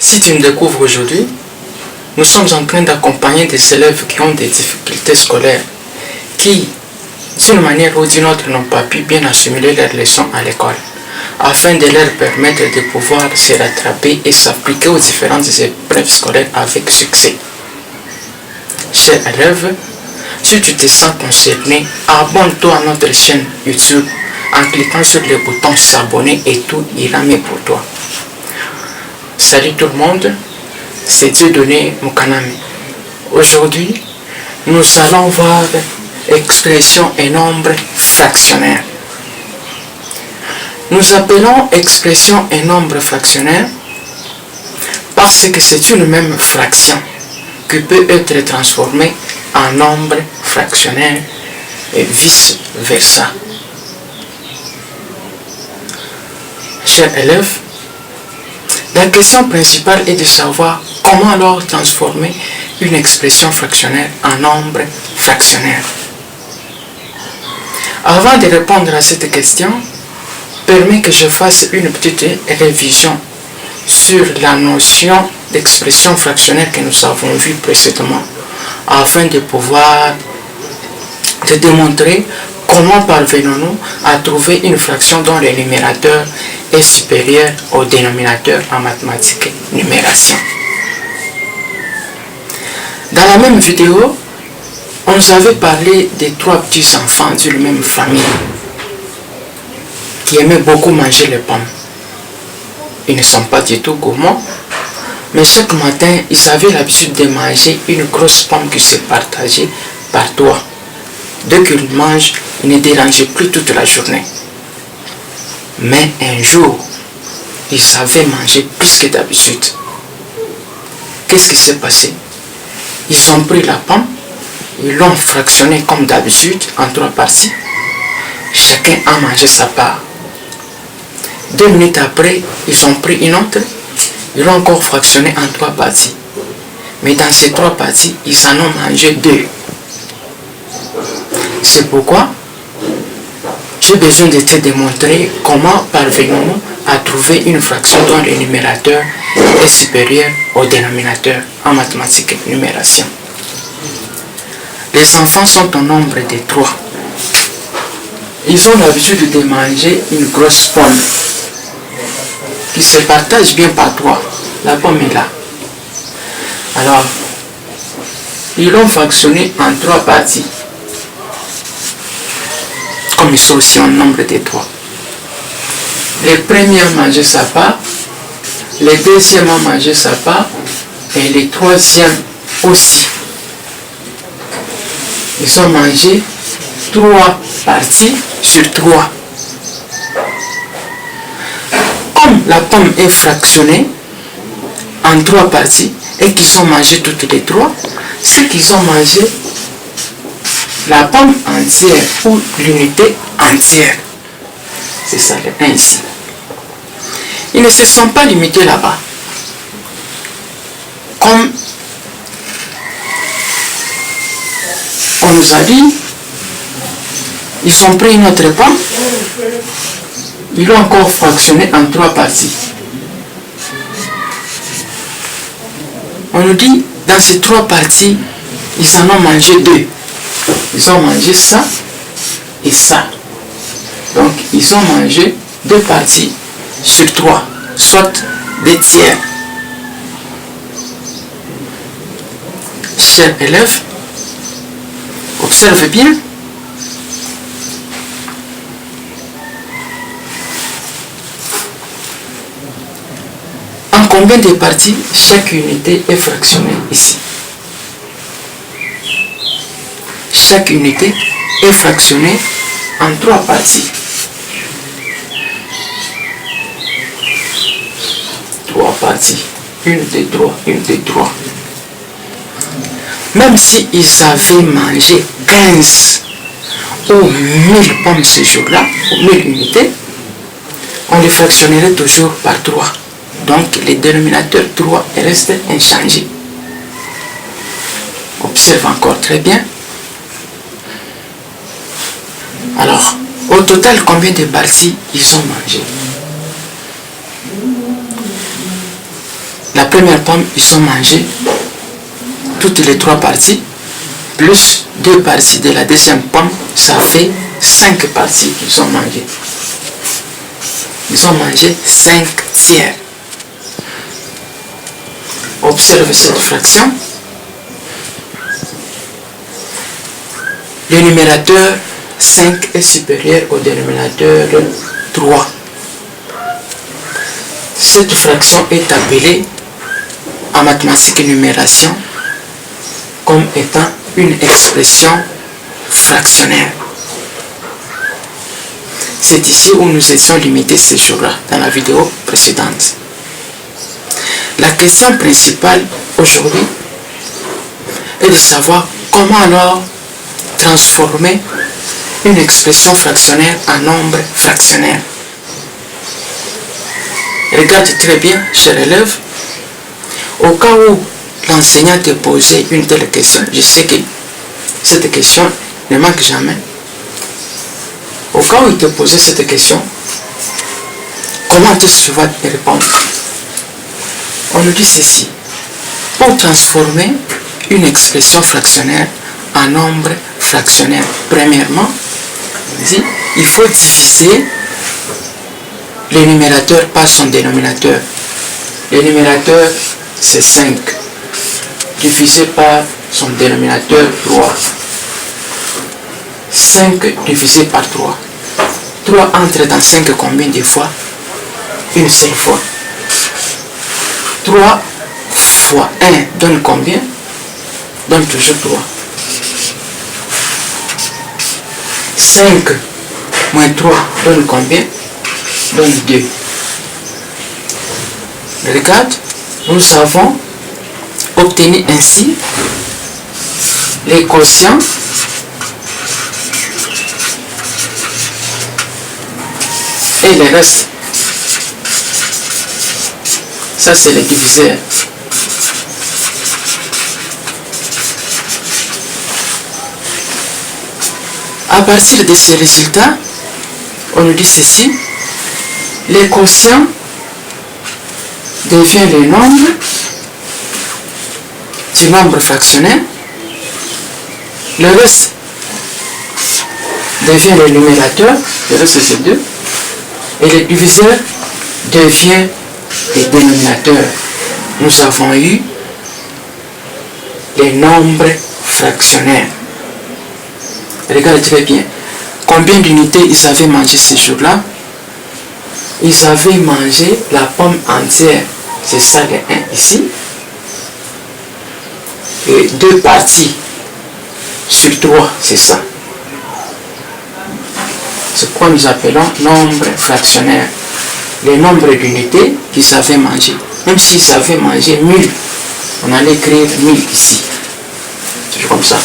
Si tu nous découvres aujourd'hui, nous sommes en train d'accompagner des élèves qui ont des difficultés scolaires, qui, d'une manière ou d'une autre, n'ont pas pu bien assimiler leurs leçons à l'école, afin de leur permettre de pouvoir se rattraper et s'appliquer aux différentes épreuves scolaires avec succès. Chers élèves, si tu te sens concerné, abonne-toi à notre chaîne YouTube en cliquant sur le bouton s'abonner et tout ira mieux pour toi. Salut tout le monde, c'est Dieudonné Mukanami. Aujourd'hui, nous allons voir expression et nombre fractionnaire. Nous appelons expression et nombre fractionnaire parce que c'est une même fraction qui peut être transformée en nombre fractionnaire et vice versa. Chers élèves, la question principale est de savoir comment alors transformer une expression fractionnaire en nombre fractionnaire. Avant de répondre à cette question, permets que je fasse une petite révision sur la notion d'expression fractionnaire que nous avons vue précédemment, afin de pouvoir te démontrer comment parvenons-nous à trouver une fraction dont le numérateur est supérieur au dénominateur en mathématiques et numération. Dans la même vidéo, on nous avait parlé des trois petits enfants d'une même famille qui aimaient beaucoup manger les pommes. Ils ne sont pas du tout gourmands, mais chaque matin, ils avaient l'habitude de manger une grosse pomme qui se partageait par trois. Dès qu'ils mangent, ils ne dérangeaient plus toute la journée. Mais un jour, ils savaient manger plus que d'habitude. Qu'est-ce qui s'est passé? Ils ont pris la pomme, ils l'ont fractionnée comme d'habitude en trois parties. Chacun a mangé sa part. 2 minutes après, ils ont pris une autre, ils l'ont encore fractionnée en trois parties. Mais dans ces trois parties, ils en ont mangé 2. C'est pourquoi j'ai besoin de te démontrer comment parvenons-nous à trouver une fraction dont le numérateur est supérieur au dénominateur en mathématiques et numération. Les enfants sont au nombre de 3. Ils ont l'habitude de manger une grosse pomme qui se partage bien par 3. La pomme est là. Alors, ils l'ont fractionné en 3 parties. Comme ils sont aussi en nombre de 3. Les premiers ont mangé sa part, les deuxièmes ont mangé sa part, et les troisièmes aussi. Ils ont mangé 3 parties sur 3. Comme la pomme est fractionnée en 3 parties et qu'ils ont mangé toutes les 3, c'est qu'ils ont mangé la pomme entière ou l'unité entière. C'est ça le 1 ici. Ils ne se sont pas limités là-bas. Comme on nous a dit, ils ont pris une autre pomme, ils l'ont encore fractionné en 3 parties. On nous dit, dans ces 3 parties, ils en ont mangé 2. Ils ont mangé ça et ça. Donc, ils ont mangé 2 parties sur 3, soit des tiers. Chers élèves, observez bien. En combien de parties chaque unité est fractionnée ici? Chaque unité est fractionnée en 3 parties. 3 parties. Une des 3, une des 3. Même si ils avaient mangé 15 ou 1000 pommes ce jour-là, ou 1000 unités, on les fractionnerait toujours par 3. Donc les dénominateurs 3 restent inchangés. Observe encore très bien. Alors, au total, combien de parties ils ont mangé? La première pomme, ils ont mangé toutes les 3 parties, plus 2 parties de la deuxième pomme, ça fait 5 parties qu'ils ont mangé. Ils ont mangé 5 tiers. Observe cette fraction. Le numérateur 5 est supérieur au dénominateur 3. Cette fraction est appelée en mathématiques et numération comme étant une expression fractionnaire. C'est ici où nous étions limités ce jour-là, dans la vidéo précédente. La question principale aujourd'hui est de savoir comment alors transformer une expression fractionnaire en nombre fractionnaire. Regarde très bien, chers élèves, au cas où l'enseignant te posait une telle question, je sais que cette question ne manque jamais. Au cas où il te posait cette question, comment est-ce que tu vas te répondre? On nous dit ceci. Pour transformer une expression fractionnaire en nombre fractionnaire, premièrement, il faut diviser le numérateur par son dénominateur. Le numérateur, c'est 5. Divisé par son dénominateur 3. 5 divisé par 3. 3 entre dans 5 combien de fois? Une seule fois. 3 fois 1 donne combien? Donne toujours 3. 5 moins 3 donne combien? Donne 2. Regarde, nous avons obtenu ainsi les quotients et les restes. Ça, c'est le diviseur. À partir de ces résultats, on nous dit ceci. Les quotients deviennent les nombres du nombre fractionnaire. Le reste devient le numérateur. Le reste, c'est 2. Et le diviseur devient les dénominateurs. Nous avons eu les nombres fractionnaires. Regardez très bien. Combien d'unités ils avaient mangé ce jour-là? Ils avaient mangé la pomme entière. C'est ça le 1 ici. Et 2 parties sur 3, c'est ça. C'est quoi nous appelons nombre fractionnaire. Les nombres d'unités qu'ils avaient mangé. Même s'ils avaient mangé 1000, on allait écrire 1000 ici. C'est comme ça.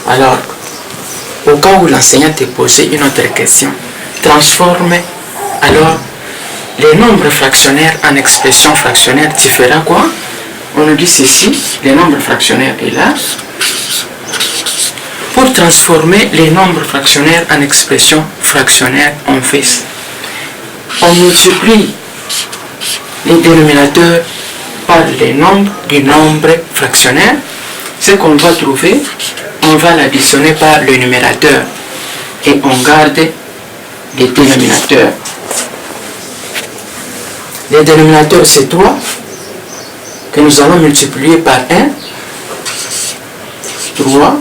Alors, au cas où l'enseignant te posait une autre question, transforme alors les nombres fractionnaires en expression fractionnaire. Tu feras quoi? On nous dit ceci, les nombres fractionnaires est là. Pour transformer les nombres fractionnaires en expression fractionnaire, on fait ça. On multiplie les dénominateurs par les nombres du nombre fractionnaire. Ce qu'on va trouver, on va l'additionner par le numérateur et on garde les dénominateurs. Les dénominateurs, c'est 3 que nous allons multiplier par 1. 3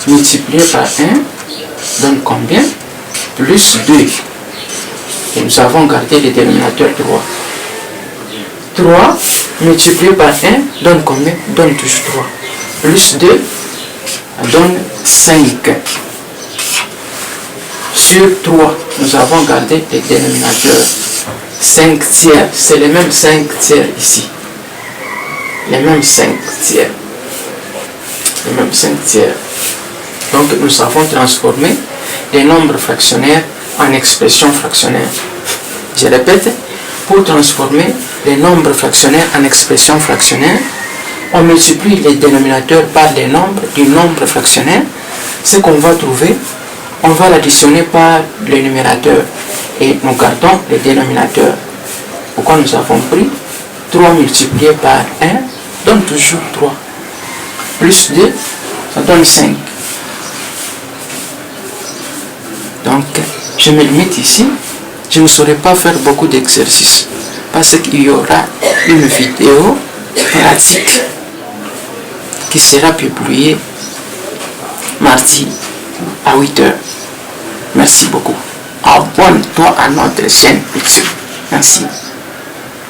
multiplié par 1 donne combien? Plus 2. Et nous avons gardé le dénominateur 3. 3 multiplié par 1 donne combien? Donne toujours 3. Plus 2 donne 5. Sur 3, nous avons gardé les dénominateurs. 5 tiers, c'est les mêmes 5 tiers ici. Les mêmes 5 tiers. Les mêmes 5 tiers. Donc nous avons transformé les nombres fractionnaires en expressions fractionnaires. Je répète, pour transformer les nombres fractionnaires en expressions fractionnaires, on multiplie les dénominateurs par les nombres du nombre fractionnaire. Ce qu'on va trouver, on va l'additionner par le numérateur et nous gardons les dénominateurs. Pourquoi nous avons pris 3 multiplié par 1 donne toujours 3. Plus 2, ça donne 5. Donc, je me limite ici. Je ne saurais pas faire beaucoup d'exercices parce qu'il y aura une vidéo pratique qui sera publiée mardi à 8h. Merci beaucoup. Abonne-toi à notre chaîne YouTube. Merci.